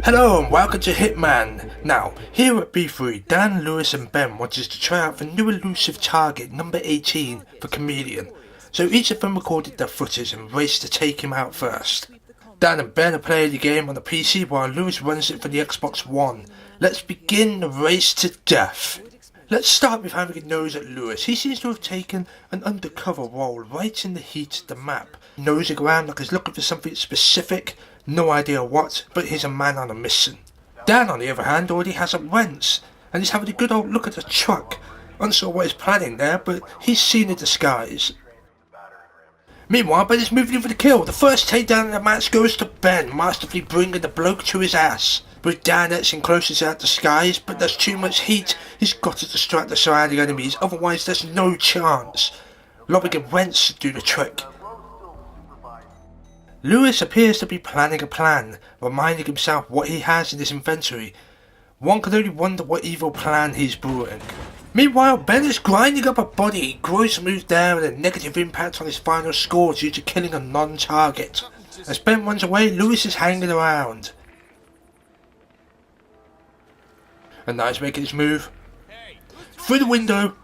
Hello and welcome to Hitman. Now, here at B3, Dan, Lewis and Ben want us to try out the new elusive target number 18 for Chameleon. So each of them recorded their footage and raced to take him out first. Dan and Ben are playing the game on the PC while Lewis runs it for the Xbox One. Let's begin the race to death. Let's start with having a nose at Lewis. He seems to have taken an undercover role right in the heat of the map, nosing around like he's looking for something specific, no idea what, but he's a man on a mission. Dan, on the other hand, already has a rents, and he's having a good old look at the truck. Unsure what he's planning there, but he's seen a disguise. Meanwhile, Ben is moving in for the kill. The first takedown in the match goes to Ben, masterfully bringing the bloke to his ass. With Dan etching closer to that disguise, but there's too much heat. He's got to distract the surrounding enemies, otherwise there's no chance. Lobbing a wrench should do the trick. Lewis appears to be planning a plan, reminding himself what he has in his inventory. One can only wonder what evil plan he's brewing. Meanwhile, Ben is grinding up a body, gross move there and a negative impact on his final score due to killing a non-target. As Ben runs away, Lewis is hanging around. And now he's making his move. Through the window,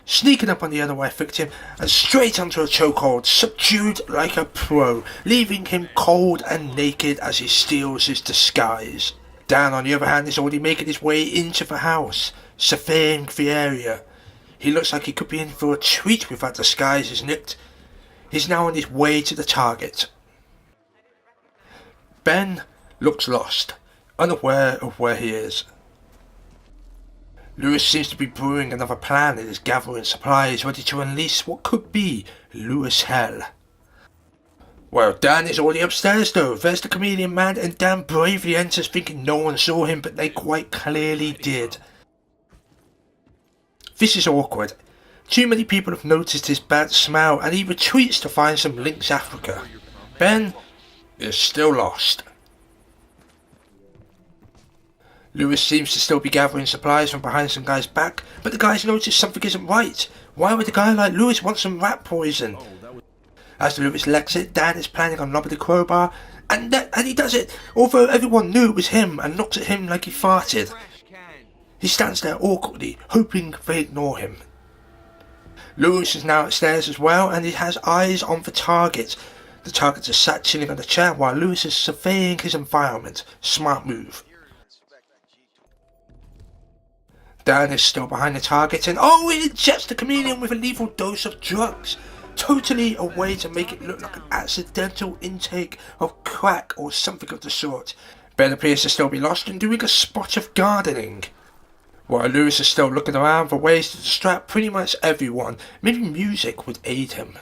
sneaking up on the otherwise victim, and straight onto a chokehold, subdued like a pro, leaving him cold and naked as he steals his disguise. Dan, on the other hand, is already making his way into the house, surveying the area. He looks like he could be in for a treat with that disguise is nicked. He's now on his way to the target. Ben looks lost, unaware of where he is. Lewis seems to be brewing another plan and is gathering supplies ready to unleash what could be Lewis hell. Well, Dan is already upstairs though. There's the Chameleon man, and Dan bravely enters thinking no one saw him, but they quite clearly did. This is awkward. Too many people have noticed his bad smell and he retreats to find some Lynx Africa. Ben is still lost. Lewis seems to still be gathering supplies from behind some guy's back, but the guys notice something isn't right. Why would a guy like Lewis want some rat poison? As Lewis lets it, Dan is planning on lobbing the crowbar, and he does it, although everyone knew it was him and looks at him like he farted. He stands there awkwardly, hoping they ignore him. Lewis is now upstairs as well, and he has eyes on the target. The target is sat chilling on the chair while Lewis is surveying his environment. Smart move. Dan is still behind the target and he injects the Chameleon with a lethal dose of drugs. Totally a way to make it look like an accidental intake of crack or something of the sort. Ben appears to still be lost and doing a spot of gardening. While Lewis is still looking around for ways to distract pretty much everyone, maybe music would aid him.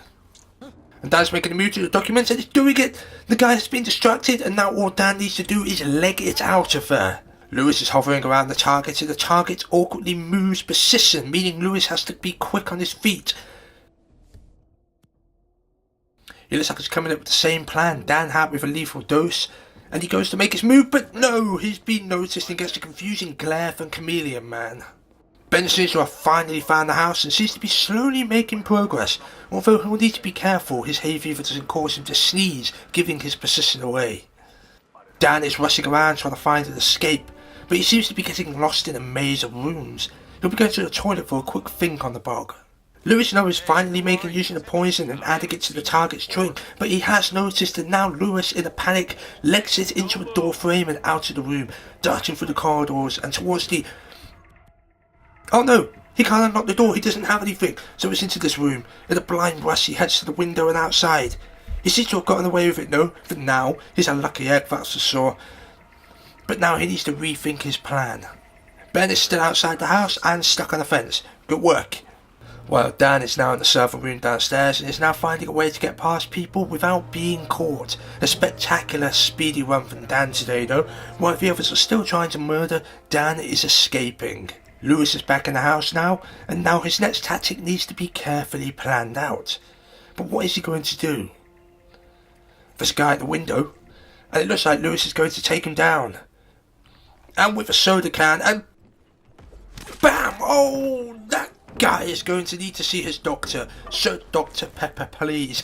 And Dan's making a move to the documents and he's doing it. The guy has been distracted and now all Dan needs to do is leg it out of there. Lewis is hovering around the target and the target awkwardly moves position, meaning Lewis has to be quick on his feet. He looks like he's coming up with the same plan Dan had with a lethal dose, and he goes to make his move, but no, he's been noticed and gets a confusing glare from Chameleon Man. Ben seems to have finally found the house and seems to be slowly making progress, although he'll need to be careful his hay fever doesn't cause him to sneeze, giving his position away. Dan is rushing around trying to find an escape, but he seems to be getting lost in a maze of rooms. He'll be going to the toilet for a quick think on the bog. Lewis now is finally making use of the poison and adding it to the target's drink, but he has noticed that now Lewis, in a panic, legs it into a door frame and out of the room, darting through the corridors and towards the... Oh no! He can't unlock the door, he doesn't have anything, so it's into this room. In a blind rush he heads to the window and outside. He seems to have gotten away with it though, for now. He's a lucky egg, that's for sure. But now he needs to rethink his plan. Ben is still outside the house and stuck on the fence. Good work. While Dan is now in the server room downstairs and is now finding a way to get past people without being caught. A spectacular speedy run from Dan today though. While the others are still trying to murder, Dan is escaping. Lewis is back in the house now, and now his next tactic needs to be carefully planned out. But what is he going to do? There's a guy at the window, and it looks like Lewis is going to take him down. And with a soda can, and BAM! Oh, that guy is going to need to see his doctor. So, Dr. Pepper, please.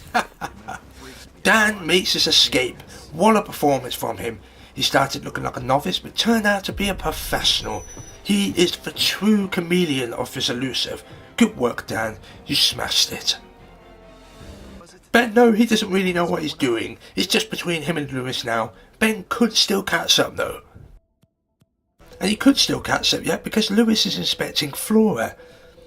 Dan makes his escape. What a performance from him. He started looking like a novice, but turned out to be a professional. He is the true chameleon of this Elusive. Good work, Dan. You smashed it. Ben, no, he doesn't really know what he's doing. It's just between him and Lewis now. Ben could still catch up, though. And he could still catch up yet, because Lewis is inspecting Flora.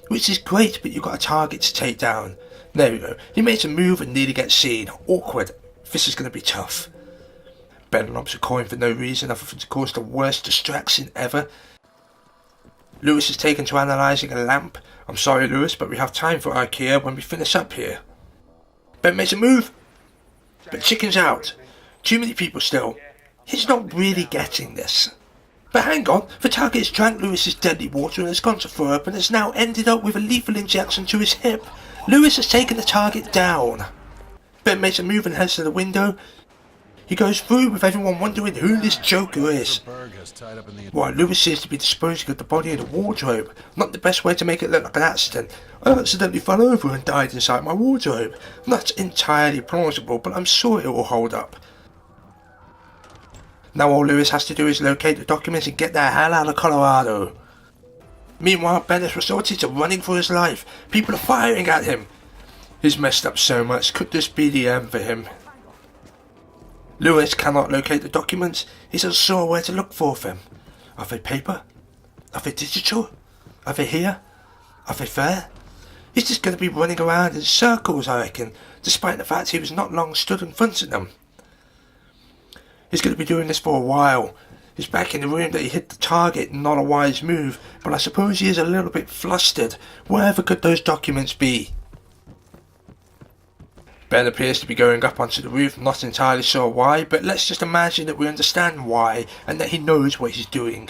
Which is great, but you've got a target to take down. There we go. He makes a move and nearly gets seen. Awkward. This is going to be tough. Ben lobs a coin for no reason other than to cause the worst distraction ever. Lewis is taken to analysing a lamp. I'm sorry, Lewis, but we have time for IKEA when we finish up here. Ben makes a move, but chicken's out. Too many people still. He's not really getting this. But hang on, the target has drank Lewis's deadly water and has gone to throw up and has now ended up with a lethal injection to his hip. Lewis has taken the target down. Ben makes a move and heads to the window. He goes through with everyone wondering who this Joker is. While Lewis seems to be disposing of the body in a wardrobe. Not the best way to make it look like an accident. I accidentally fell over and died inside my wardrobe. Not entirely plausible, but I'm sure it will hold up. Now all Lewis has to do is locate the documents and get the hell out of Colorado. Meanwhile, Ben has resorted to running for his life. People are firing at him. He's messed up so much. Could this be the end for him? Lewis cannot locate the documents. He's unsure where to look for them. Are they paper? Are they digital? Are they here? Are they there? He's just going to be running around in circles, I reckon, despite the fact he was not long stood in front of them. He's going to be doing this for a while. He's back in the room that he hit the target, not a wise move, but I suppose he is a little bit flustered. Wherever could those documents be? Ben appears to be going up onto the roof, not entirely sure why, but let's just imagine that we understand why and that he knows what he's doing.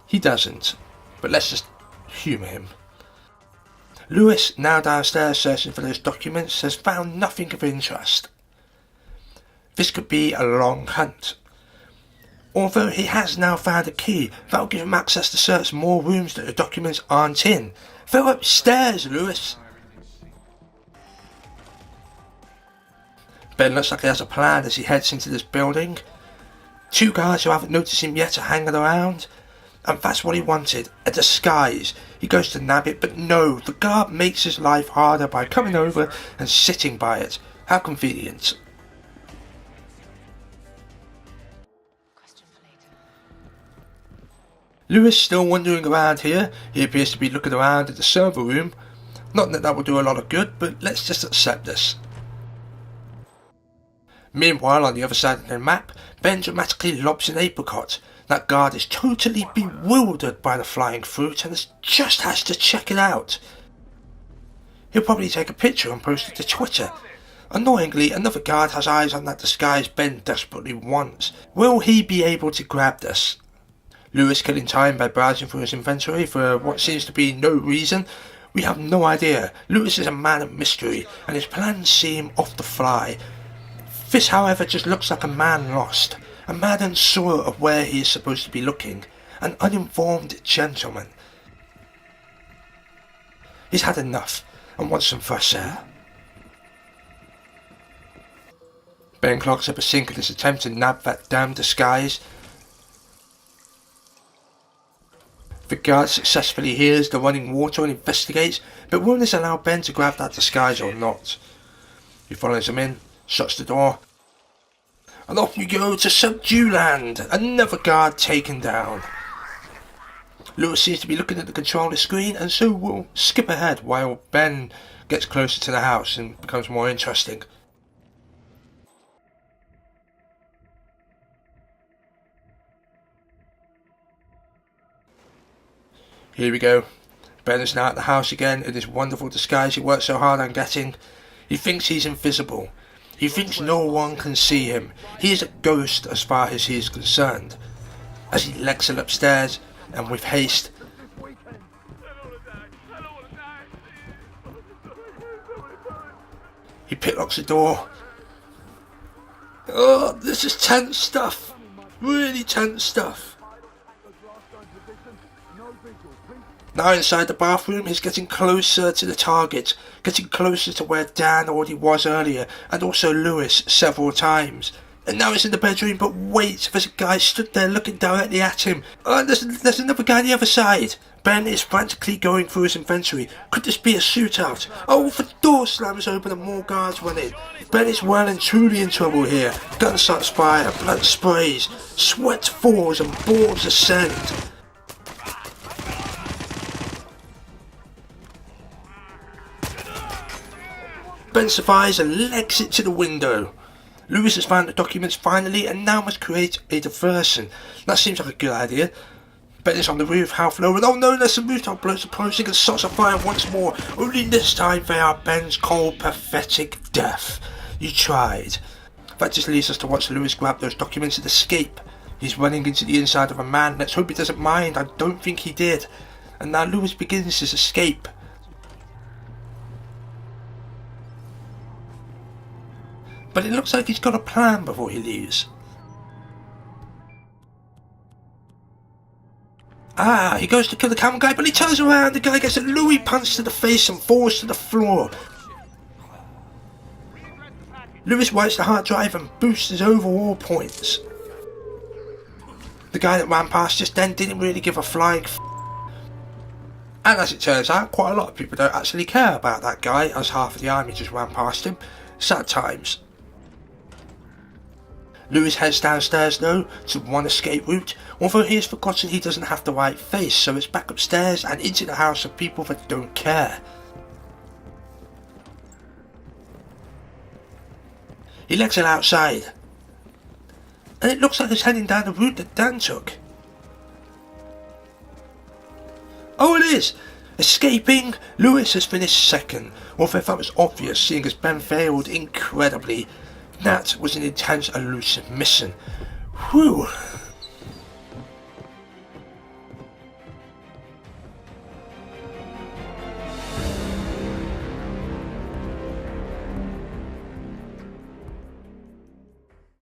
He doesn't, but let's just humour him. Lewis, now downstairs searching for those documents, has found nothing of interest. This could be a long hunt. Although he has now found a key, that will give him access to search more rooms that the documents aren't in. They're upstairs, Lewis. Ben looks like he has a plan as he heads into this building. Two guards who haven't noticed him yet are hanging around. And that's what he wanted, a disguise. He goes to nab it, but no, the guard makes his life harder by coming over and sitting by it. How convenient. Lewis still wandering around here. He appears to be looking around at the server room. Not that that will do a lot of good, but let's just accept this. Meanwhile, on the other side of the map, Ben dramatically lobs an apricot. That guard is totally bewildered by the flying fruit and just has to check it out. He'll probably take a picture and post it to Twitter. Annoyingly, another guard has eyes on that disguise Ben desperately wants. Will he be able to grab this? Lewis killing time by browsing through his inventory for what seems to be no reason. We have no idea. Lewis is a man of mystery and his plans seem off the fly. This, however, just looks like a man lost, a man unsure of where he is supposed to be looking, an uninformed gentleman. He's had enough and wants some fresh air. Ben clogs up a sink in his attempt to nab that damn disguise. The guard successfully hears the running water and investigates, but will this allow Ben to grab that disguise or not? He follows him in, shuts the door, and off we go to Subdue Land, another guard taken down. Lewis seems to be looking at the controller screen, and so we'll skip ahead while Ben gets closer to the house and becomes more interesting. Here we go. Ben is now at the house again in this wonderful disguise he worked so hard on getting. He thinks he's invisible. He thinks no one can see him. He is a ghost as far as he is concerned. As he legs it upstairs, and with haste, he picklocks the door. Oh, this is tense stuff. Really tense stuff. Now inside the bathroom, he's getting closer to the target, getting closer to where Dan already was earlier, and also Lewis several times. And now he's in the bedroom, but wait, there's a guy stood there looking directly at him. And there's another guy on the other side. Ben is frantically going through his inventory. Could this be a shootout? Oh, the door slams open and more guards run in. Ben is well and truly in trouble here. Gunshots fire, blood sprays, sweat falls and balls ascend. Ben survives and legs it to the window. Lewis has found the documents finally and now must create a diversion. That seems like a good idea. Ben is on the roof, half lower. Oh no, there's some rooftop blokes approaching and shots are fired once more. Only this time they are Ben's cold, pathetic death. You tried. That just leaves us to watch Lewis grab those documents and escape. He's running into the inside of a man. Let's hope he doesn't mind. I don't think he did. And now Lewis begins his escape. But it looks like he's got a plan before he leaves. Ah, he goes to kill the camera guy, but he turns around, the guy gets a Louis punch to the face and falls to the floor. Lewis wipes the hard drive and boosts his overall points. The guy that ran past just then didn't really give a flying f***. And as it turns out, quite a lot of people don't actually care about that guy, as half of the army just ran past him. Sad times. Lewis heads downstairs though, to one escape route, although he has forgotten he doesn't have the right face, so it's back upstairs and into the house of people that don't care. He lets it outside, and it looks like he's heading down the route that Dan took. Oh, it is! Escaping, Lewis has finished second, although that was obvious seeing as Ben failed incredibly. That was an intense Elusive mission. Whew.